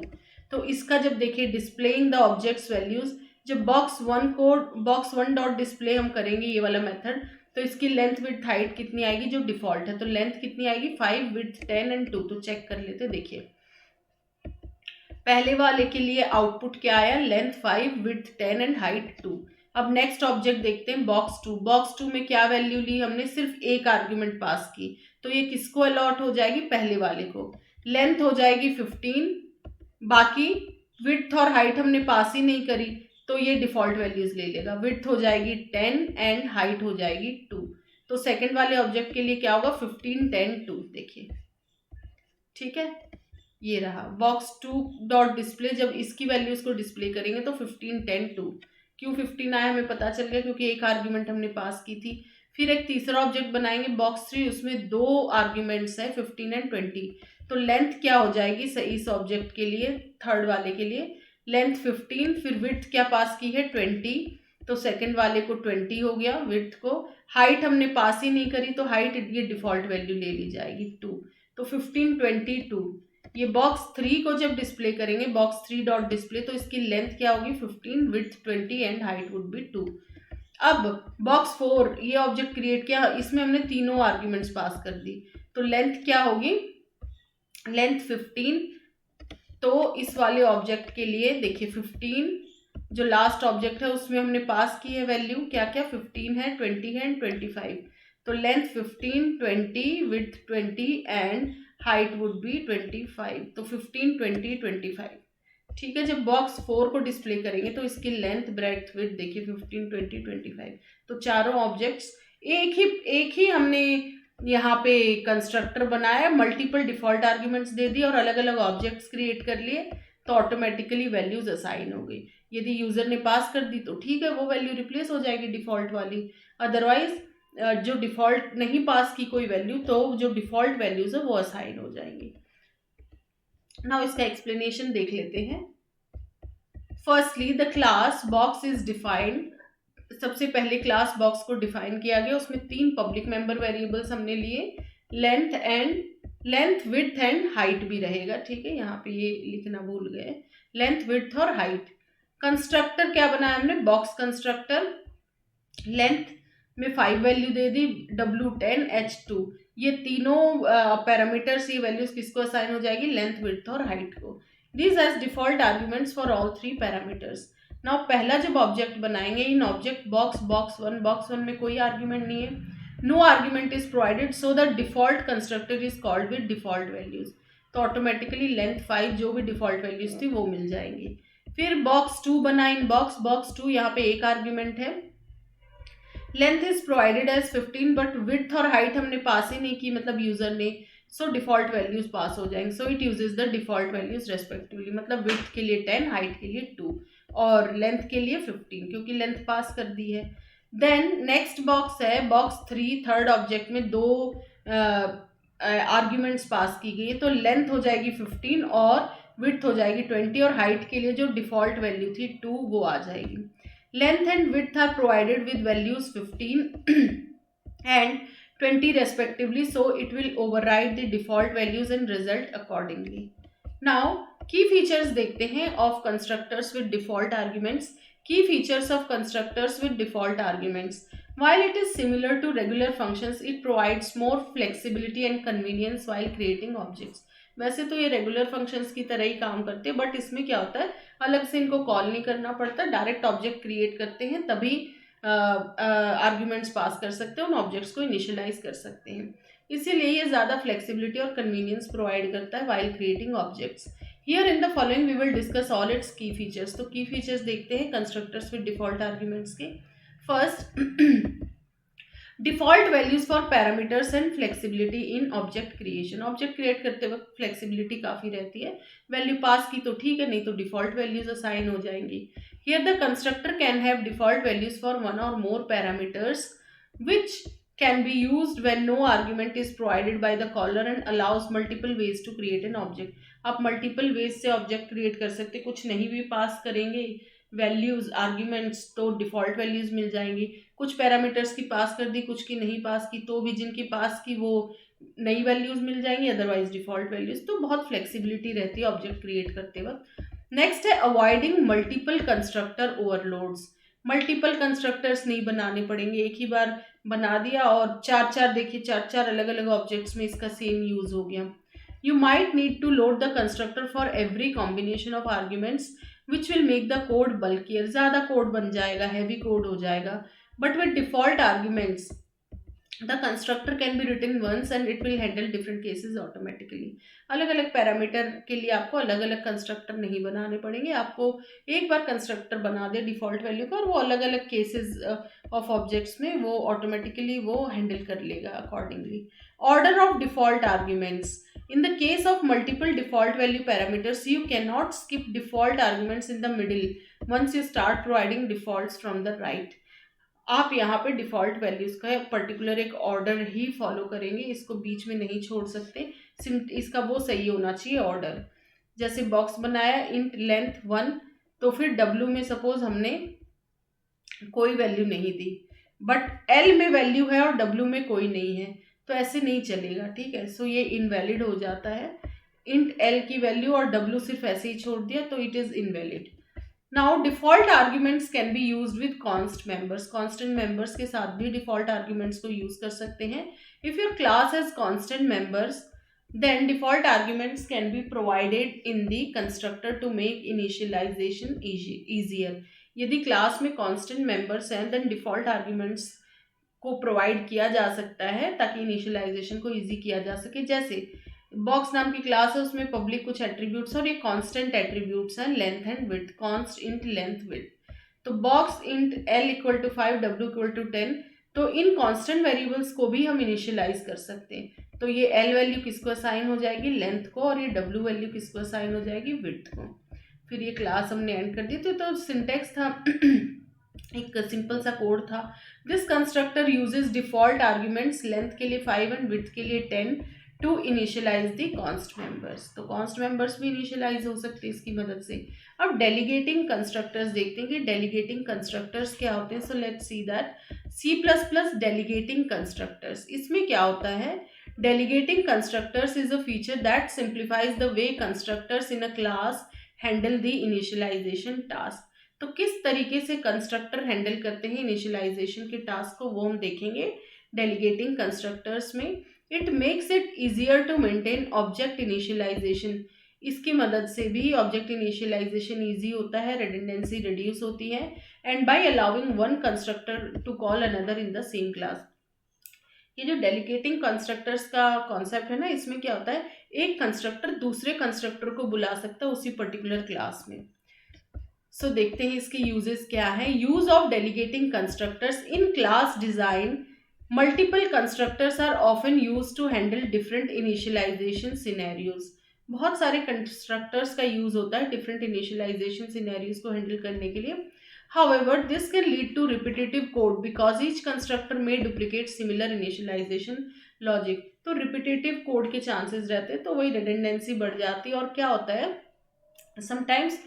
तो इसका जब देखिए डिस्प्लेइंग द ऑब्जेक्ट्स वैल्यूज, जब बॉक्स वन डॉट डिस्प्ले हम करेंगे ये वाला मेथड, तो इसकी लेंथ, विड्थ, हाइट कितनी आएगी जो डिफॉल्ट है। तो लेंथ कितनी आएगी 5, विड्थ 10 एंड 2। तो चेक कर लेते, देखिए पहले वाले के लिए आउटपुट क्या आया, लेंथ 5, विड्थ 10 एंड हाइट 2। अब नेक्स्ट ऑब्जेक्ट देखते हैं बॉक्स 2। बॉक्स 2 में क्या वैल्यू ली हमने, सिर्फ एक आर्ग्यूमेंट पास की, तो ये किसको अलॉट हो जाएगी, पहले वाले को। लेंथ हो जाएगी 15, बाकी विड्थ और हाइट हमने पास ही नहीं करी, तो ये डिफॉल्ट वैल्यूज ले लेगा। विड्थ हो जाएगी 10 एंड हाइट हो जाएगी 2। तो सेकंड वाले ऑब्जेक्ट के लिए क्या होगा 15, 10, 2। देखिए ठीक है, ये रहा बॉक्स 2 डॉट डिस्प्ले। जब इसकी वैल्यूज को डिस्प्ले करेंगे तो 15, 10, 2। क्यों 15 आया हमें पता चल गया, क्योंकि एक आर्ग्यूमेंट हमने पास की थी। फिर एक तीसरा ऑब्जेक्ट बनाएंगे बॉक्स 3, उसमें दो आर्ग्यूमेंट्स है 15 एंड 20। तो लेंथ क्या हो जाएगी सही इस ऑब्जेक्ट के लिए, थर्ड वाले के लिए, लेंथ 15, फिर विड्थ क्या पास की है 20, तो सेकंड वाले को 20 हो गया विड्थ को। हाइट हमने पास ही नहीं करी, तो हाइट ये डिफॉल्ट वैल्यू ले ली जाएगी 2। तो 15, 20, 2। ये बॉक्स 3 को जब डिस्प्ले करेंगे, बॉक्स 3 डॉट डिस्प्ले, तो इसकी लेंथ क्या होगी 15, width 20 and height would be 2। अब बॉक्स 4 ये ऑब्जेक्ट क्रिएट किया, इसमें हमने तीनों आर्ग्यूमेंट्स पास कर दी, तो लेंथ क्या होगी, लेंथ 15। तो इस वाले ऑब्जेक्ट के लिए देखिए 15 जो लास्ट ऑब्जेक्ट है उसमें हमने पास की है वैल्यू, क्या क्या 15 है, 20 है एंड 25। तो length 15, 20, width 20 and height would be 25। तो 15, 20, 25। ठीक है, जब बॉक्स 4 को डिस्प्ले करेंगे तो इसकी लेंथ, ब्रेड्थ, विड्थ देखिए 15, 20, 25। तो चारों ऑब्जेक्ट्स एक ही हमने यहाँ पे कंस्ट्रक्टर बनाया, मल्टीपल डिफॉल्ट आर्ग्यूमेंट्स दे दिए और अलग अलग ऑब्जेक्ट्स क्रिएट कर लिए, तो ऑटोमेटिकली वैल्यूज असाइन हो गई। यदि यूजर ने पास कर दी तो ठीक है, वो वैल्यू रिप्लेस हो जाएगी डिफॉल्ट वाली। अदरवाइज जो डिफॉल्ट नहीं पास की कोई वैल्यू, तो जो डिफॉल्ट वैल्यूज है वो असाइन हो जाएंगी। नाउ इसका एक्सप्लेनेशन देख लेते हैं। Firstly the class box is defined. सबसे पहले क्लास बॉक्स को डिफाइन किया गया, उसमें 3 पब्लिक मेंबर वेरिएबल्स हमने लिए, लेंथ, विड्थ एंड हाइट भी रहेगा। ठीक है, यहाँ पे ये लिखना भूल गए, लेंथ, विड्थ और हाइट। कंस्ट्रक्टर क्या बनाया हमने, बॉक्स कंस्ट्रक्टर। लेंथ में 5 वैल्यू दे दी, W 10 H 2। ये तीनों पैरामीटर्स, ये वैल्यूज किसको असाइन हो जाएगी, लेंथ, विड्थ और हाइट को। This has default arguments for all 3 parameters. Now पहला जब ऑब्जेक्ट बनाएंगे, इन ऑब्जेक्ट बॉक्स 1 में कोई आर्ग्यूमेंट नहीं है, no argument is provided, so the default constructor is called with default values. तो ऑटोमेटिकली लेंथ 5 जो भी डिफॉल्ट वैल्यूज थी वो मिल जाएंगी। फिर बॉक्स 2 बना, इन बॉक्स 2 यहाँ पे एक आर्ग्यूमेंट है, length is provided as 15, but width और हाइट हमने पास ही नहीं की, मतलब यूजर ने, सो डिफॉल्ट वैल्यूज पास हो जाएंगे। So it uses the default values respectively, मतलब विड्थ के लिए 10, हाइट के लिए 2 और लेंथ के लिए 15, क्योंकि लेंथ पास कर दी है। देन नेक्स्ट बॉक्स है बॉक्स 3, थर्ड ऑब्जेक्ट में 2 आर्ग्यूमेंट्स पास की गई, तो लेंथ हो जाएगी 15 और विड्थ हो जाएगी 20, और हाइट के लिए जो डिफॉल्ट वैल्यू थी 2 वो आ जाएगी। Length and width are provided with values 15 and 20 respectively, so it will override the default values and result accordingly. Now key features देखते हैं of constructors with default arguments. Key features of constructors with default arguments. While it is similar to regular functions, it provides more flexibility and convenience while creating objects. वैसे तो ये regular functions की तरह ही काम करते हैं, बट इसमें क्या होता है, अलग से इनको कॉल नहीं करना पड़ता, डायरेक्ट ऑब्जेक्ट क्रिएट करते हैं तभी आर्ग्यूमेंट्स पास कर सकते हैं, उन ऑब्जेक्ट्स को इनिशियलाइज कर सकते हैं. इसीलिए ये ज़्यादा फ्लेक्सिबिलिटी और कन्वीनियंस प्रोवाइड करता है while creating objects. Here in the following we will discuss all its key features. तो की फीचर्स देखते हैं कंस्ट्रक्टर्स विद डिफॉल्ट आर्ग्यूमेंट्स के. First, default values for parameters and flexibility in object creation. Object create करते वक्त flexibility काफ़ी रहती है. Value pass की तो ठीक है, नहीं तो डिफॉल्ट वैल्यूज असाइन हो जाएंगी. Here the constructor can have default values for one और more parameters which can be used when no argument is provided by the caller and allows multiple ways to create an object. आप multiple ways से object create कर सकते, कुछ नहीं भी पास करेंगे values arguments तो डिफॉल्ट वैल्यूज मिल जाएंगी. कुछ पैरामीटर्स की पास कर दी, कुछ की नहीं पास की, तो भी जिनकी पास की वो नई वैल्यूज मिल जाएंगी, अदरवाइज डिफॉल्ट वैल्यूज. तो बहुत फ्लेक्सिबिलिटी रहती है ऑब्जेक्ट क्रिएट करते वक्त. नेक्स्ट है avoiding multiple constructor overloads. Multiple constructors नहीं बनाने पड़ेंगे, एक ही बार बना दिया और चार देखिए चार अलग अलग ऑब्जेक्ट्स में इसका सेम यूज हो गया. You might need to load the constructor for every combination of arguments which will make the code bulkier. ज़्यादा कोड बन जाएगा, हैवी कोड हो जाएगा. But with default arguments the constructor can be written once and it will handle different cases automatically. अलग अलग parameter के लिए आपको अलग अलग कंस्ट्रक्टर नहीं बनाने पड़ेंगे. आपको एक बार कंस्ट्रक्टर बना दे डिफॉल्ट वैल्यू का और वो अलग अलग केसेस ऑफ ऑब्जेक्ट्स में वो ऑटोमेटिकली वो हैंडल कर लेगा accordingly. Order of default arguments. In the case of multiple default value parameters, you cannot skip default arguments in the middle once you start providing defaults from the right. आप यहाँ पे default values का particular एक order ही follow करेंगे, इसको बीच में नहीं छोड़ सकते. इसका वो सही होना चाहिए ऑर्डर. जैसे बॉक्स बनाया इंट लेंथ 1, तो फिर डब्ल्यू में सपोज हमने कोई वैल्यू नहीं दी, बट एल में वैल्यू है और डब्ल्यू में कोई नहीं है, तो ऐसे नहीं चलेगा. ठीक है, सो ये इनवैलिड हो जाता है. इंट एल की वैल्यू और डब्ल्यू सिर्फ ऐसे ही छोड़ दिया तो it is invalid. Now default arguments can be used with const members. Constant members के साथ भी डिफॉल्ट आर्ग्यूमेंट्स को यूज कर सकते हैं. If your class has constant members then default arguments can be provided in the constructor to make initialization easier. यदि class में constant members हैं देन डिफॉल्ट आर्ग्यूमेंट्स को प्रोवाइड किया जा सकता है ताकि इनिशियलाइजेशन को इजी किया जा सके. जैसे बॉक्स नाम की क्लास है, उसमें पब्लिक कुछ एट्रीब्यूट्स और ये कांस्टेंट एट्रीब्यूट्स हैं length and width. Const int length width, तो box int L equal to 5, W equal to 10, तो इन कांस्टेंट वेरिएबल्स को भी हम इनिशियलाइज कर सकते हैं. तो ये एल वैल्यू किसको असाइन हो जाएगी, लेंथ को, और ये डब्ल्यू वैल्यू किसको असाइन हो जाएगी, विड्थ को. फिर ये क्लास हमने एंड कर दी. तो सिंटेक्स था एक सिंपल सा कोड था. This constructor uses default arguments length के लिए 5 एंड विड्थ के लिए 10 to initialize the const members. तो कॉन्स्ट मेंबर्स भी इनिशियलाइज हो सकते हैं इसकी मदद से. अब डेलीगेटिंग कंस्ट्रक्टर्स देखते हैं कि डेलीगेटिंग कंस्ट्रक्टर्स क्या होते हैं. So let's see that C++ delegating constructors. इसमें क्या होता है, delegating constructors is a feature that simplifies the way constructors in a class handle the initialization task. तो किस तरीके से कंस्ट्रक्टर हैंडल करते हैं इनिशियलाइजेशन के टास्क को, वो हम देखेंगे डेलीगेटिंग कंस्ट्रक्टर्स में. It makes it easier to maintain object initialization. इसकी मदद से भी ऑब्जेक्ट इनिशियलाइजेशन ईजी होता है, रिडंडेंसी रिड्यूस होती है. And by allowing one constructor to call another in the same class. ये जो डेलीगेटिंग कंस्ट्रक्टर्स का कॉन्सेप्ट है ना, इसमें क्या होता है, एक कंस्ट्रक्टर दूसरे कंस्ट्रक्टर को बुला सकता है उसी पर्टिकुलर क्लास में. सो देखते हैं इसके यूजेस क्या है. Use of delegating constructors in class design. Multiple constructors are often used to handle different initialization scenarios. बहुत सारे कंस्ट्रक्टर्स का यूज होता है डिफरेंट इनिशियलाइजेशन सिनेरियोज को हैंडल करने के लिए. However, this can lead to repetitive code because each constructor may duplicate similar initialization logic. तो repetitive code के chances रहते हैं, तो वही redundancy बढ़ जाती है. और क्या होता है, sometimes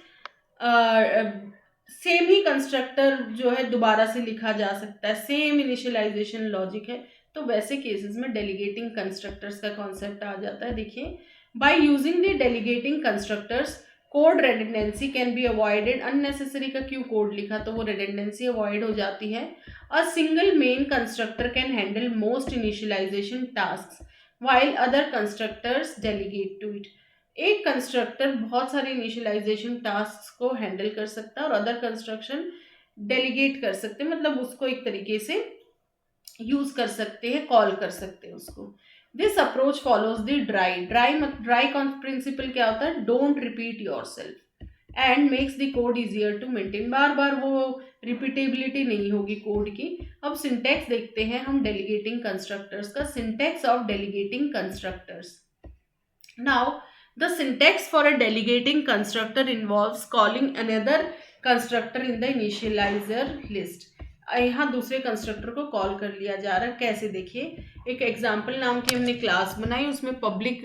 सेम ही कंस्ट्रक्टर जो है दोबारा से लिखा जा सकता है, सेम इनिशियलाइजेशन लॉजिक है, तो वैसे केसेस में डेलीगेटिंग कंस्ट्रक्टर्स का कॉन्सेप्ट आ जाता है. देखिए, by using the delegating constructors code redundancy can be avoided, unnecessary का क्यों कोड लिखा, तो वो रेडिडेंसी अवॉइड हो जाती है। A single main constructor can handle most initialization task while other constructors delegate to it. एक कंस्ट्रक्टर बहुत सारे इनिशियलाइजेशन टास्क को हैंडल कर सकता है और अदर कंस्ट्रक्शन डेलीगेट कर सकते हैं, मतलब उसको एक तरीके से यूज कर सकते हैं, कॉल कर सकते हैं उसको। This approach follows the DRY principle क्या होता है, don't repeat yourself and makes the code easier to maintain, बार बार वो रिपीटेबिलिटी नहीं होगी कोड की। अब सिंटेक्स देखते हैं हम डेलीगेटिंग कंस्ट्रक्टर्स का, syntax of delegating constructors. Now the syntax for a delegating constructor involves calling another constructor in the initializer list. यहाँ दूसरे कंस्ट्रक्टर को कॉल कर लिया जा रहा है, कैसे देखिए, एक एग्जाम्पल नाम की हमने क्लास बनाई, उसमें पब्लिक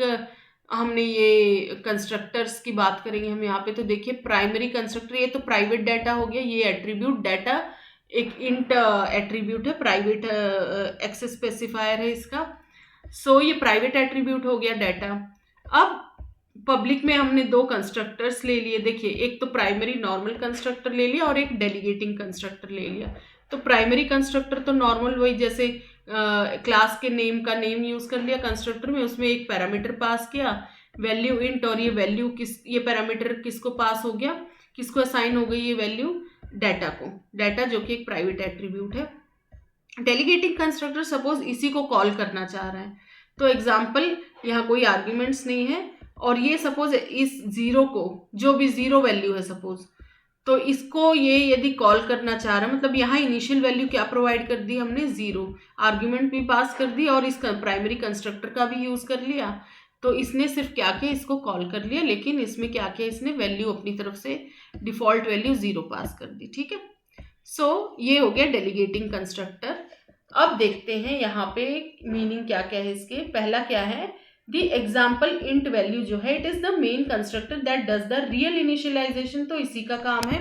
हमने ये कंस्ट्रक्टर्स की बात करेंगे हम यहाँ पे। तो देखिए प्राइमरी कंस्ट्रक्टर, ये तो प्राइवेट डाटा हो गया, ये एट्रीब्यूट डाटा एक इंट एट्रीब्यूट है, प्राइवेट एक्सेस स्पेसिफायर है इसका। सो ये प्राइवेट एट्रीब्यूट हो गया डाटा। अब पब्लिक में हमने दो कंस्ट्रक्टर्स ले लिए, देखिए एक तो प्राइमरी नॉर्मल कंस्ट्रक्टर ले लिया और एक डेलीगेटिंग कंस्ट्रक्टर ले लिया। तो प्राइमरी कंस्ट्रक्टर तो नॉर्मल वही जैसे क्लास के नेम का नेम यूज कर लिया कंस्ट्रक्टर में, उसमें एक पैरामीटर पास किया वैल्यू इंट, और ये वैल्यू ये पैरामीटर किसको पास हो गया, किसको असाइन हो गई ये वैल्यू, डाटा को, डाटा जो कि एक प्राइवेट एट्रीब्यूट है। डेलीगेटिंग कंस्ट्रक्टर सपोज इसी को कॉल करना चाह रहा है, तो एग्जाम्पल यहाँ कोई आर्ग्यूमेंट्स नहीं है, और ये सपोज इस जीरो को, जो भी जीरो वैल्यू है सपोज, तो इसको ये यदि कॉल करना चाह रहा है, मतलब यहाँ इनिशियल वैल्यू क्या प्रोवाइड कर दी हमने, जीरो, आर्ग्यूमेंट भी पास कर दी और इस प्राइमरी कंस्ट्रक्टर का भी यूज कर लिया। तो इसने सिर्फ क्या किया, इसको कॉल कर लिया, लेकिन इसमें क्या किया, इसने वैल्यू अपनी तरफ से डिफॉल्ट वैल्यू जीरो पास कर दी, ठीक है। सो ये हो गया डेलीगेटिंग कंस्ट्रक्टर। अब देखते हैं यहाँ पे मीनिंग क्या क्या है इसके। पहला क्या है, दी एग्जाम्पल इंट वैल्यू जो है, it is the main constructor that does the real initialization, तो इसी का काम है।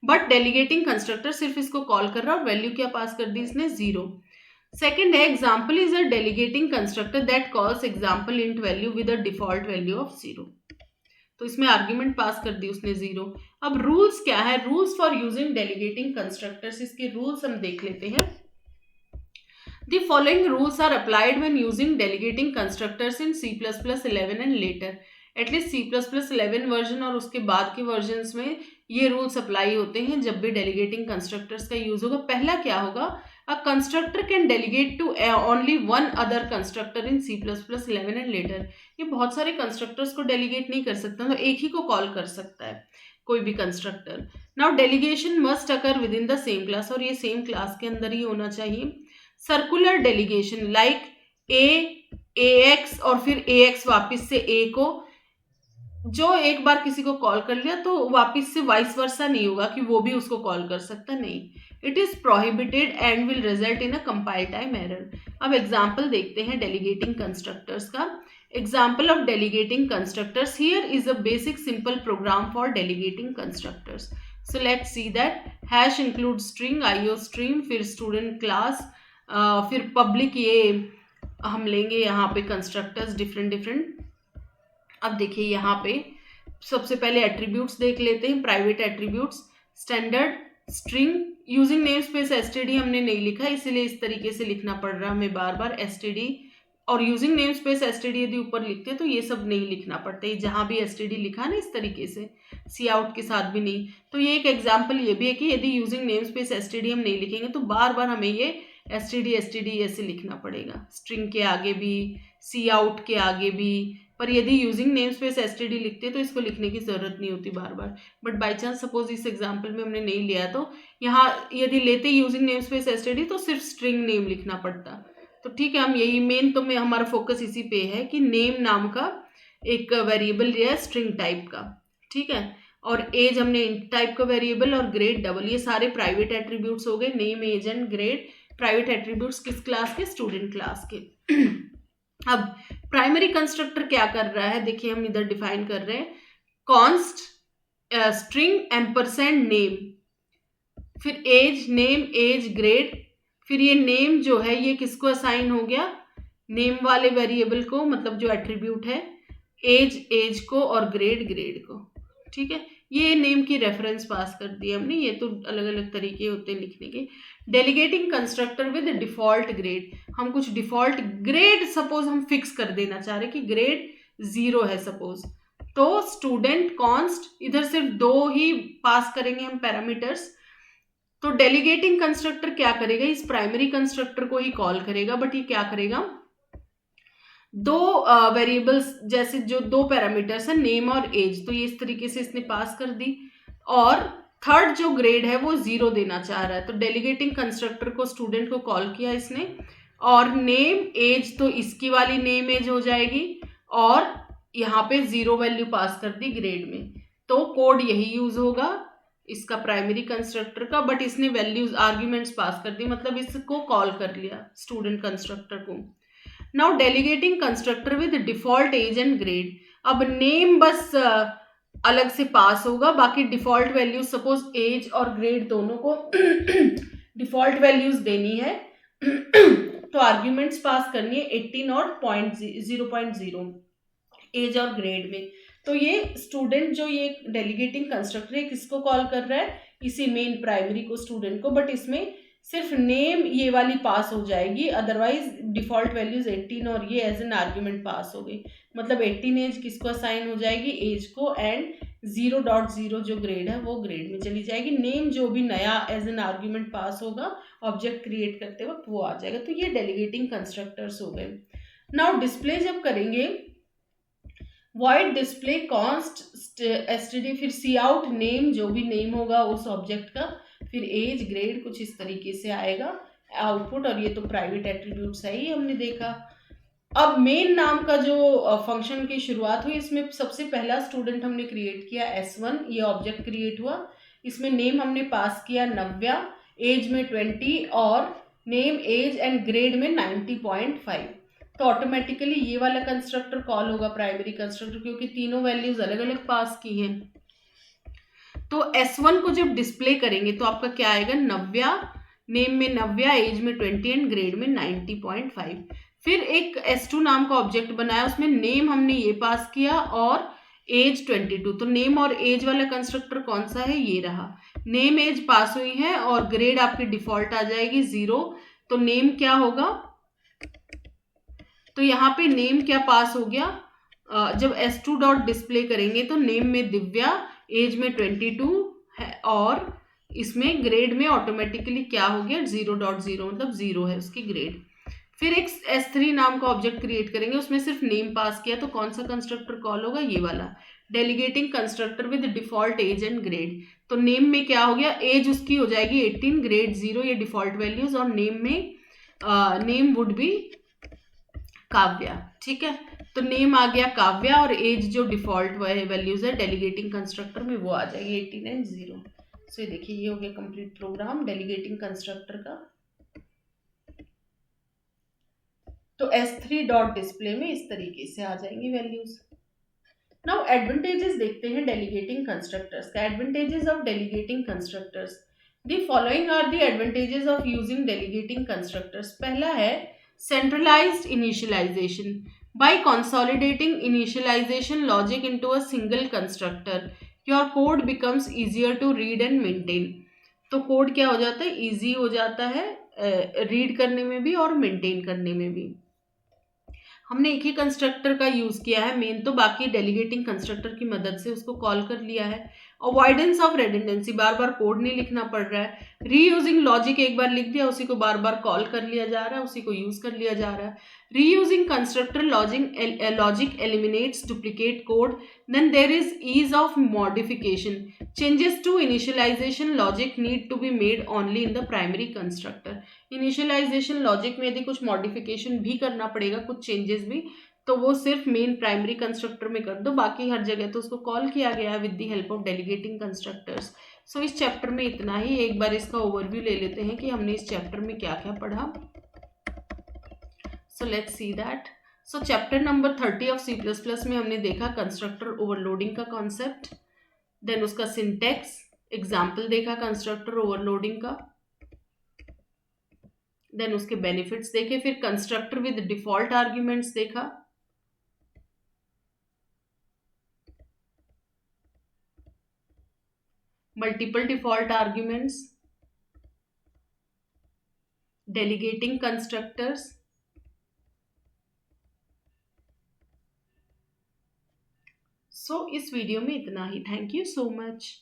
बट डेलीगेटिंग कंस्ट्रक्टर सिर्फ इसको कॉल कर रहा है और वैल्यू क्या पास कर दी इसने, जीरो। सेकेंड है, example is a delegating constructor that calls example int value with a default value of zero, तो इसमें आर्ग्यूमेंट पास कर दी उसने जीरो। अब रूल्स क्या है, rules for using delegating constructors, इसके रूल्स हम देख लेते हैं। The following rules are applied when using delegating constructors in C++11 and later. At least C++11 version और उसके बाद के वर्जन्स में ये रूल्स अप्लाई होते हैं जब भी डेलीगेटिंग कंस्ट्रक्टर्स का यूज होगा। पहला क्या होगा, a constructor can delegate to only one other constructor in C++11 and later. ये बहुत सारे कंस्ट्रक्टर्स को डेलीगेट नहीं कर सकता, तो एक ही को कॉल कर सकता है कोई भी constructor. Now delegation must occur with in the same class, और ये सेम क्लास के अंदर ही होना चाहिए। Circular delegation like a x और फिर ए एक्स वापिस से ए को, जो एक बार किसी को कॉल कर लिया तो वापिस से वाइस वर्सा नहीं होगा कि वो भी उसको कॉल कर सकता, नहीं, it is prohibited and will result in a compile time error. अब एग्जाम्पल देखते हैं डेलीगेटिंग कंस्ट्रक्टर्स का। Example of delegating constructors, here is a basic simple program for delegating constructors. So let's see that, hash include string, IO stream, फिर student class, फिर public, ये हम लेंगे यहाँ पे कंस्ट्रक्टर्स डिफरेंट। अब देखिए यहाँ पे सबसे पहले एट्रीब्यूट्स देख लेते हैं, private attributes, standard string, using name space STD हमने नहीं लिखा, इसीलिए इस तरीके से लिखना पड़ रहा है हमें बार बार एसटीडी, और यूजिंग नेम स्पेस एसटीडी यदि ऊपर लिखते हैं तो ये सब नहीं लिखना पड़ता है, जहाँ भी एसटीडी लिखा ना इस तरीके से, सी आउट के साथ भी नहीं। तो ये एक एग्जाम्पल ये भी है कि यदि यूजिंग नेम स्पेस एसटीडी हम नहीं लिखेंगे तो बार बार हमें ये एसटीडी ऐसे लिखना पड़ेगा, स्ट्रिंग के आगे भी, सी आउट के आगे भी। पर यदि यूजिंग नेम स्पेस एसटीडी लिखते तो इसको लिखने की जरूरत नहीं होती बार बार। बट बाई चांस सपोज इस एग्जाम्पल में हमने नहीं लिया, तो यहाँ यदि लेते यूजिंग नेम स्पेस एसटीडी तो सिर्फ स्ट्रिंग नेम लिखना पड़ता। तो ठीक है, हम यही मेन तो में हमारा फोकस इसी पे है कि नेम नाम का एक वेरिएबल लिया है स्ट्रिंग टाइप का, ठीक है, और एज हमने इंट टाइप का वेरिएबल, और ग्रेड डबल, ये सारे प्राइवेट एट्रीब्यूट्स हो गए, name age and grade private attributes किस क्लास के, स्टूडेंट क्लास के। अब प्राइमरी कंस्ट्रक्टर क्या कर रहा है, देखिए हम इधर डिफाइन कर रहे हैं, कॉन्स्ट स्ट्रिंग एम्परसेंड नेम, फिर एज, नेम एज ग्रेड, फिर ये नेम जो है ये किसको असाइन हो गया, नेम वाले वेरिएबल को, मतलब जो एट्रीब्यूट है, एज को, और ग्रेड को, ठीक है, ये नेम की रेफरेंस पास कर दी हमने, ये तो अलग अलग तरीके होते हैं लिखने के। Delegating constructor with default grade, हम कुछ डिफॉल्ट ग्रेड सपोज हम फिक्स कर देना चाह रहे कि ग्रेड 0 है सपोज, तो स्टूडेंट कॉन्स्ट इधर सिर्फ 2 ही पास करेंगे हम पैरामीटर्स। तो डेलीगेटिंग कंस्ट्रक्टर क्या करेगा, इस प्राइमरी कंस्ट्रक्टर को ही कॉल करेगा, बट ये क्या करेगा, दो वेरिएबल्स जैसे जो 2 पैरामीटर्स है नेम और एज, तो ये इस तरीके से इसने पास कर दी, और थर्ड जो ग्रेड है वो 0 देना चाह रहा है, तो डेलीगेटिंग कंस्ट्रक्टर को स्टूडेंट को कॉल किया इसने, और नेम एज तो इसकी वाली नेम एज हो जाएगी, और यहाँ पे 0 वैल्यू पास कर दी ग्रेड में। तो कोड यही यूज होगा इसका प्राइमरी कंस्ट्रक्टर का, बट इसने वैल्यूज आर्ग्यूमेंट्स पास कर दी, मतलब इसको कॉल कर लिया स्टूडेंट कंस्ट्रक्टर को। Now delegating constructor with default age and grade, अब नेम बस अलग से पास होगा, बाकी डिफॉल्ट वैल्यूज सपोज एज और ग्रेड दोनों को डिफॉल्ट वैल्यूज देनी है तो आर्ग्यूमेंट्स पास करनी है 18 और 0.0 एज और ग्रेड में। तो ये स्टूडेंट जो ये डेलीगेटिंग कंस्ट्रक्टर है किसको कॉल कर रहा है, इसी मेन प्राइमरी को स्टूडेंट को, बट इसमें सिर्फ नेम ये वाली पास हो जाएगी, अदरवाइज डिफॉल्ट वैल्यूज 18 और ये एज एन आर्ग्यूमेंट पास हो गई, मतलब 18 एज किसको असाइन हो जाएगी, एज को, एंड 0.0 जो ग्रेड है वो ग्रेड में चली जाएगी। नेम जो भी नया एज एन आर्ग्यूमेंट पास होगा ऑब्जेक्ट क्रिएट करते वक्त वो आ जाएगा। तो ये डेलीगेटिंग कंस्ट्रक्टर्स हो गए। नाउ डिस्प्ले जब करेंगे, वॉइड डिस्प्ले कॉन्स्ट एसटीडी, फिर सी आउट नेम जो भी नेम होगा उस ऑब्जेक्ट का, फिर एज ग्रेड कुछ इस तरीके से आएगा आउटपुट, और ये तो प्राइवेट एट्रीब्यूट्स है ही हमने देखा। अब मेन नाम का जो फंक्शन की शुरुआत हुई, इसमें सबसे पहला स्टूडेंट हमने क्रिएट किया S1, ये ऑब्जेक्ट क्रिएट हुआ, इसमें नेम हमने पास किया नव्या, एज में 20 और नेम एज एंड ग्रेड में 90.5, तो ऑटोमेटिकली ये वाला कंस्ट्रक्टर कॉल होगा प्राइमरी कंस्ट्रक्टर, क्योंकि तीनों वैल्यूज अलग अलग पास की हैं। तो S1 को जब डिस्प्ले करेंगे तो आपका क्या आएगा, नव्या, नेम में नव्या, एज में 20 एंड ग्रेड में 90.5। फिर एक S2 नाम का ऑब्जेक्ट बनाया, उसमें नेम हमने ये पास किया और एज 22, तो नेम और एज वाला कंस्ट्रक्टर कौन सा है, ये रहा, नेम एज पास हुई है और ग्रेड आपकी डिफॉल्ट आ जाएगी 0, तो नेम क्या होगा, तो यहाँ पे नेम क्या पास हो गया, जब S2 डॉट डिस्प्ले करेंगे तो नेम में दिव्या, एज में 22 है और इसमें ग्रेड में ऑटोमेटिकली क्या हो गया 0.0, मतलब 0 है उसकी ग्रेड। फिर एक S3 नाम का ऑब्जेक्ट क्रिएट करेंगे, उसमें सिर्फ नेम पास किया, तो कौन सा कंस्ट्रक्टर कॉल होगा, ये वाला delegating constructor with default age and grade. तो नेम में क्या हो गया, एज उसकी हो जाएगी 18, ग्रेड 0, ये डिफॉल्ट वैल्यूज, और नेम में नेम वुड बी काव्या, ठीक है, तो नेम आ गया काव्या और एज जो डिफॉल्ट वैल्यूज है डेलीगेटिंग कंस्ट्रक्टर में वो आ जाएगी 18 एंड 0। सो देखिए ये हो गया कंप्लीट प्रोग्राम डेलीगेटिंग कंस्ट्रक्टर का। तो S3 डॉट डिस्प्ले में इस तरीके से आ जाएंगी वैल्यूज। नाउ एडवांटेजेस देखते हैं डेलीगेटिंग कंस्ट्रक्टर्स का। Advantages of delegating constructors, the following are the advantages of using delegating constructors. पहला है centralized initialization. By consolidating initialization logic into a single constructor, your code becomes easier to read and maintain. तो code क्या हो जाता है, easy हो जाता है रीड करने में भी और मेंटेन करने में भी। हमने एक ही कंस्ट्रक्टर का यूज किया है मेन, तो बाकी डेलीगेटिंग कंस्ट्रक्टर की मदद से उसको कॉल कर लिया है। अवॉइडेंस ऑफ रेडंडेंसी, बार बार कोड नहीं लिखना पड़ रहा है। रीयूजिंग लॉजिक, एक बार लिख दिया उसी को बार बार कॉल कर लिया जा रहा है, उसी को यूज कर लिया जा रहा है। Reusing constructor logic eliminates duplicate code, then there is ease of modification. Changes to initialization logic need to be made only in the primary constructor. Initialization logic में यदि कुछ मॉडिफिकेशन भी करना पड़ेगा, कुछ चेंजेस भी, तो वो सिर्फ मेन प्राइमरी कंस्ट्रक्टर में कर दो, बाकी हर जगह तो उसको कॉल किया गया है with the help of delegating constructors. So इस चैप्टर में इतना ही। एक बार इसका ओवरव्यू ले लेते हैं कि हमने इस चैप्टर में क्या क्या पढ़ा। So let's see that. So chapter number 30 of C++ में हमने देखा कंस्ट्रक्टर ओवरलोडिंग का कॉन्सेप्ट, देन उसका सिंटेक्स, एग्जाम्पल देखा कंस्ट्रक्टर ओवरलोडिंग का, देन उसके बेनिफिट्स देखे, फिर कंस्ट्रक्टर विद डिफॉल्ट आर्ग्यूमेंट्स देखा, multiple default arguments, delegating constructors. So इस वीडियो में इतना ही। Thank you so much.